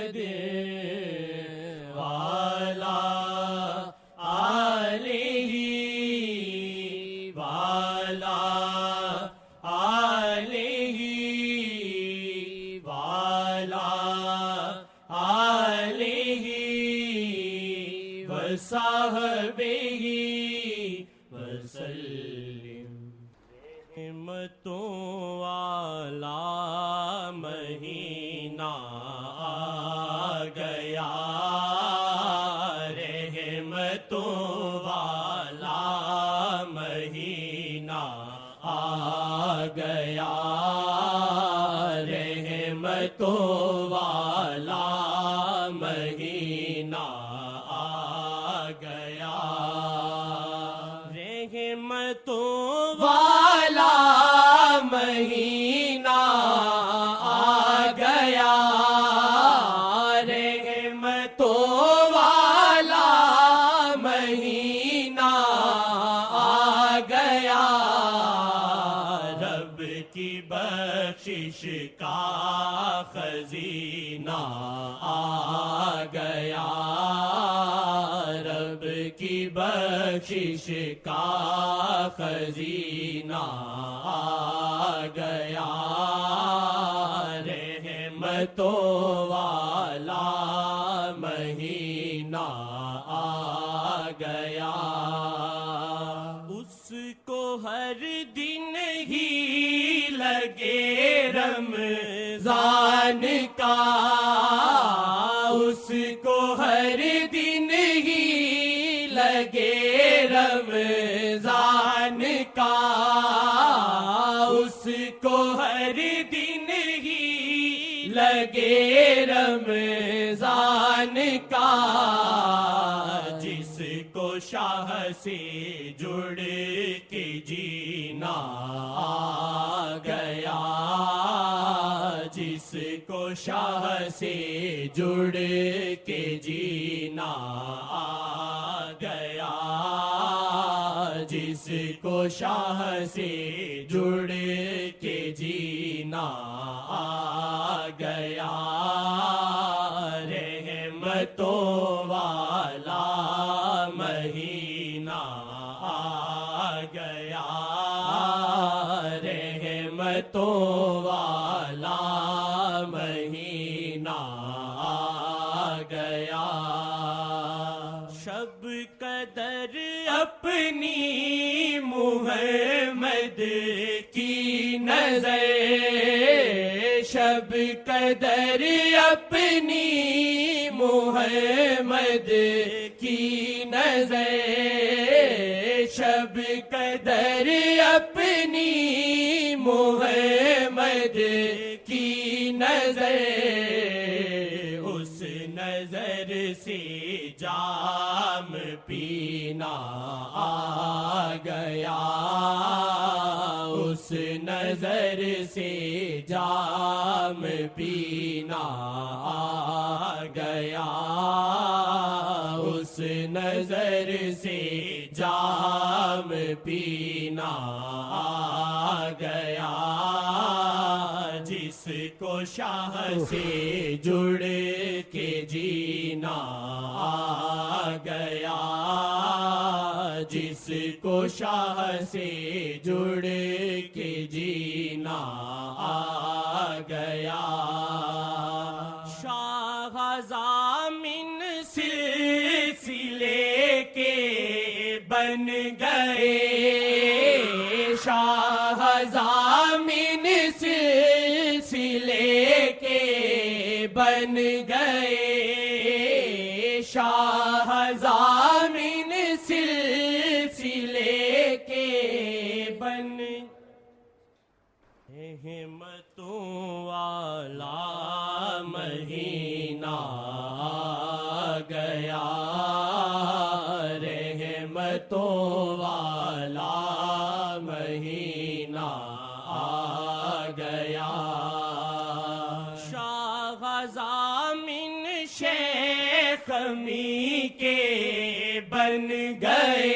محمد وعلى آلہ وعلى آلہ وعلى آلہ وصحبہ وسلم۔ رحمتوں والا مہینہ آ گیا، رحمتوں والا مہینہ آ گیا، رحمتوں والا مہینہ آ گیا، رحمتوں والا مہینہ آ گیا، رحمتوں والا مہینہ آ گیا، رب کی بخشش کا خزینہ آ گیا، رب کی بخشش کا خزینہ آ گیا، رحمتوں والا مہینہ آ گیا، اس کو ہر دن ہی لگے رمضان کا، اس کو ہر دن ہی لگے رمضان کا، اس کو ہر دن ہی لگے رمضان کا، جس کو شاہ سے جڑ کے جینا آ گیا، جس کو شاہ سے جڑ کے جینا آ گیا، جس کو شاہ سے جڑ کے جینا آ گیا، رحمتوں والا مہینہ آ گیا، رحمتوں والا مہینہ آ گیا، شب قدر اپنی محمد کی نظر، شب قدر اپنی محمد کی نظر، شب قدر اپنی محمد کی نظر، اس نظر سے جام پینا آ گیا، اس نظر سے جام پینا آ گیا، اس نظر سے جام پینا آ گیا، جس کو شاہ سے جڑ کے جینا آ گیا، جس کو شاہ سے جڑ کے جینا آ گیا، شاہ ضامن سلسلے کے بن گئے، شاہ ضامن سلسلے کے بن گئے، شاہ ضامن سلسلے کے بن، رحمتوں والا مہینہ آ گیا، رحمتوں والا مہینہ آ گیا، شاہ ضامن شیخ می کے بن گئے،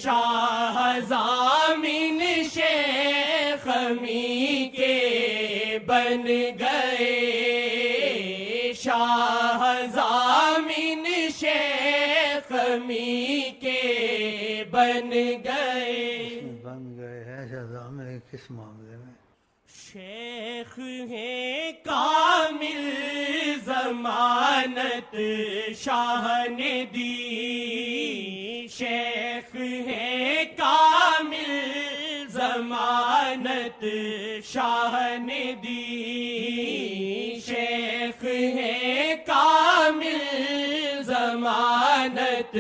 شاہ ضامن شیخ می کے بن گئے، زمیں کے بن گئے. بن گئے ہیں شہزام کس معاملے میں؟ شیخ ہیں کامل ضمانت شاہ نے دی. شیخ ہیں کامل ضمانت شاہ نے دی. شیخ ہیں کامل ضمانت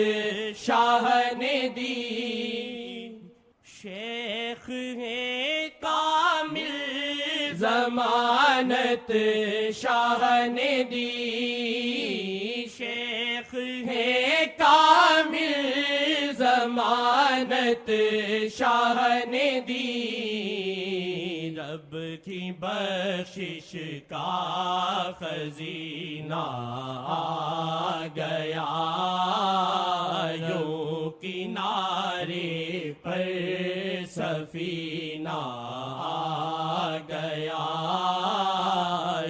شاہ نے دی. شیخ ہیں کامل ضمانت شاہ نے دی. شیخ ہیں کامل ضمانت شاہ نے دی. رب کی بخشش کا خزینہ آ گیا. یوں کنارے پر سفینہ آ گیا.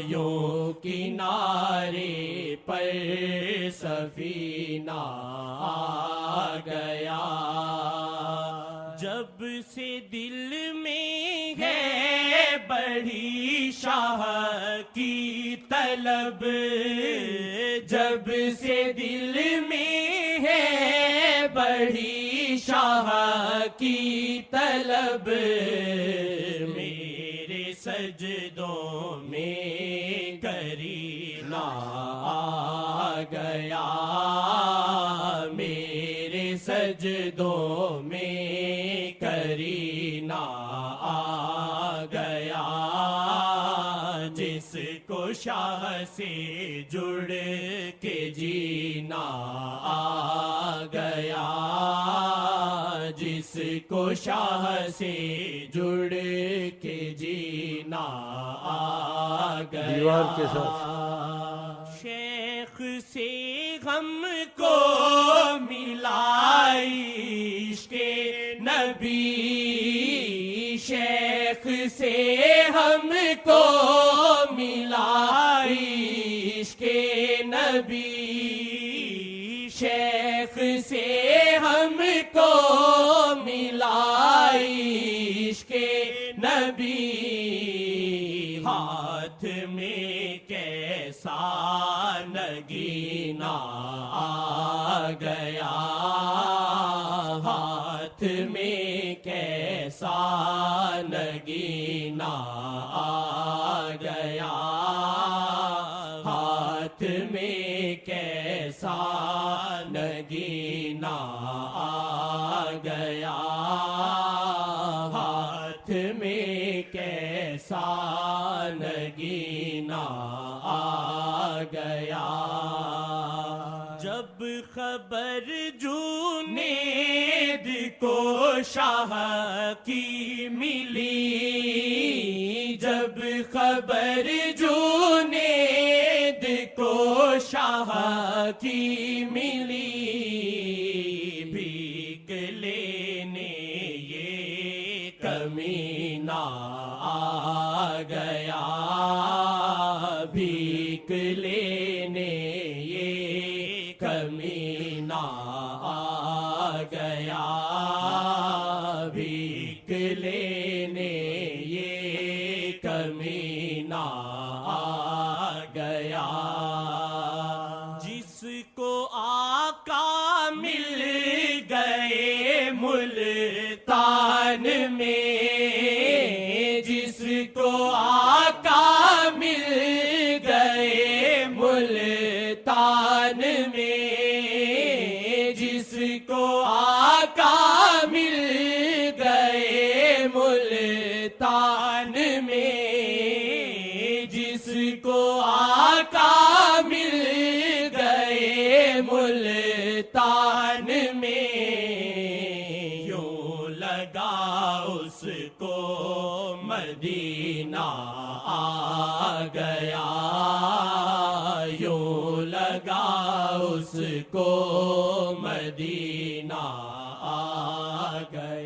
یوں کنارے پر سفینہ آ گیا. جب سے دل میں ہے بڑی شاہ کی طلب. جب سے دل میں ہے بڑی شاہ کی طلب. میرے سجدوں میں کرینہ آ گیا. میرے سجدوں میں کرینہ آ گیا. جس کو شاہ سے جڑ کے جینا آ گیا. جس کو شاہ سے جڑ کے جینا آ گیا. دیوار کے ساتھ شیخ سے غم کو ملا عشق نبی. شیخ سے ہم کو ملا عشق نبی. شیخ سے ہم کو ملا عشق نبی. ہاتھ میں کیسا نگینہ آ گیا. ہاتھ میں کیسا نگینہ آ گیا. ہاتھ میں کیسا نگینہ آ گیا. ہاتھ میں کیسا نگینہ آ گیا. جب خبر جنید کو شاہ کی ملی. جب خبر جنید کو شاہ کی ملی. بھیک لینے یہ کمینہ آ گیا. بھیک لینے یہ کمینہ آ گیا. بھیک لینے یہ کمینہ آ گیا. جس کو آقا مل گئے ملتان میں. جس کو آقا مل گئے ملتان میں. جس کو آقا مل گئے ملتان میں. جس کو آقا مل گئے ملتان میں. یوں لگا اس کو مدینہ آ گیا. یوں لگا اس کو مدینہ آ گیا.